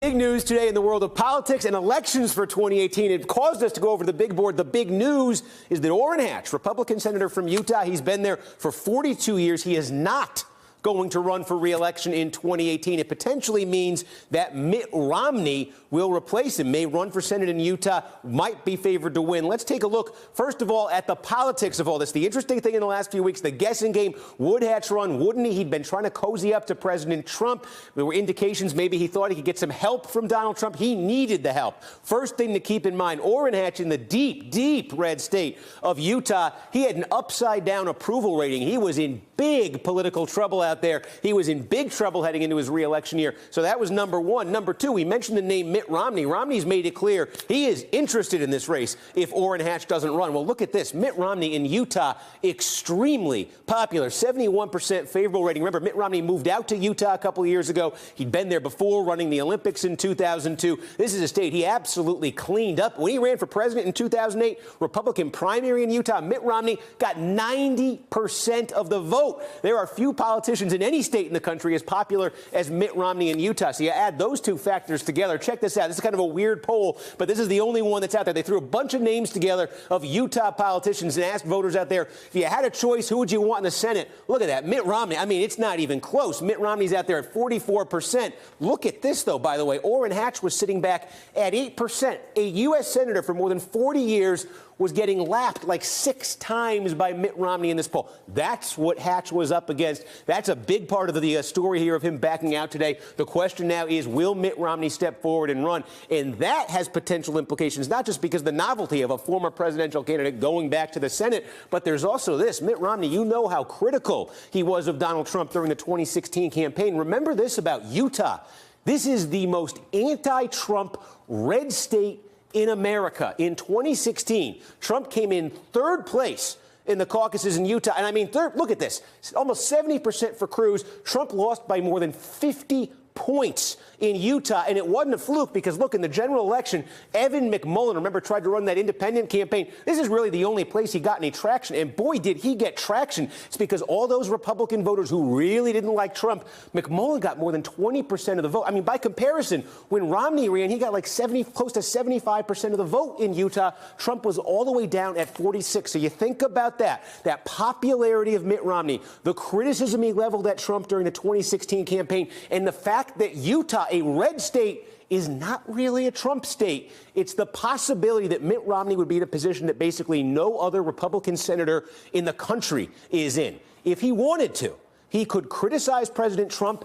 Big news today in the world of politics and elections for 2018. It caused us to go over to the big board. The big news is that Orrin Hatch, Republican senator from Utah, he's been there for 42 years. He is not going to run for re-election in 2018. It potentially means that Mitt Romney will replace him, may run for Senate in Utah, might be favored to win. Let's take a look, first of all, at the politics of all this. The interesting thing in the last few weeks, the guessing game, would Hatch run, wouldn't he? He'd been trying to cozy up to President Trump. There were indications maybe he thought he could get some help from Donald Trump. He needed the help. First thing to keep in mind, Orrin Hatch in the deep, deep red state of Utah, he had an upside-down approval rating. He was in big political trouble out there. He was in big trouble heading into his re-election year. So that was number one. Number two, we mentioned the name Mitt Romney. Romney's made it clear he is interested in this race if Orrin Hatch doesn't run. Well, look at this. Mitt Romney in Utah, extremely popular, 71% favorable rating. Remember, Mitt Romney moved out to Utah a couple of years ago. He'd been there before, running the Olympics in 2002. This is a state he absolutely cleaned up. When he ran for president in 2008, Republican primary in Utah, Mitt Romney got 90% of the vote. There are few politicians in any state in the country as popular as Mitt Romney in Utah. So you add those two factors together. Check this out. This is kind of a weird poll, but this is the only one that's out there. They threw a bunch of names together of Utah politicians and asked voters out there, if you had a choice, who would you want in the Senate? Look at that. Mitt Romney. I mean, it's not even close. Mitt Romney's out there at 44%. Look at this, though, by the way. Orrin Hatch was sitting back at 8%. A U.S. senator for more than 40 years was getting lapped like 6 times by Mitt Romney in this poll. That's what Hatch was up against. That's a big part of the story here of him backing out today. The question now is, will Mitt Romney step forward and run? And that has potential implications, not just because of the novelty of a former presidential candidate going back to the Senate, but there's also this. Mitt Romney, you know how critical he was of Donald Trump during the 2016 campaign. Remember this about Utah. This is the most anti-Trump red state in America. In 2016, Trump came in 3rd place in the caucuses in Utah. And I mean, look at this. Almost 70% for Cruz. Trump lost by more than 50 points in Utah, and it wasn't a fluke because, look, in the general election, Evan McMullin, remember, tried to run that independent campaign. This is really the only place he got any traction, and boy, did he get traction. It's because all those Republican voters who really didn't like Trump, McMullin got more than 20% of the vote. I mean, by comparison, when Romney ran, he got like close to 75% of the vote in Utah. Trump was all the way down at 46. So you think about that popularity of Mitt Romney, the criticism he leveled at Trump during the 2016 campaign, and the fact that Utah, a red state, is not really a Trump state. It's the possibility that Mitt Romney would be in a position that basically no other Republican senator in the country is in. If he wanted to, he could criticize President Trump,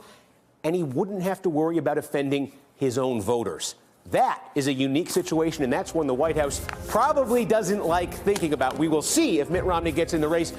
and he wouldn't have to worry about offending his own voters. That is a unique situation, and that's one the White House probably doesn't like thinking about. We will see if Mitt Romney gets in the race.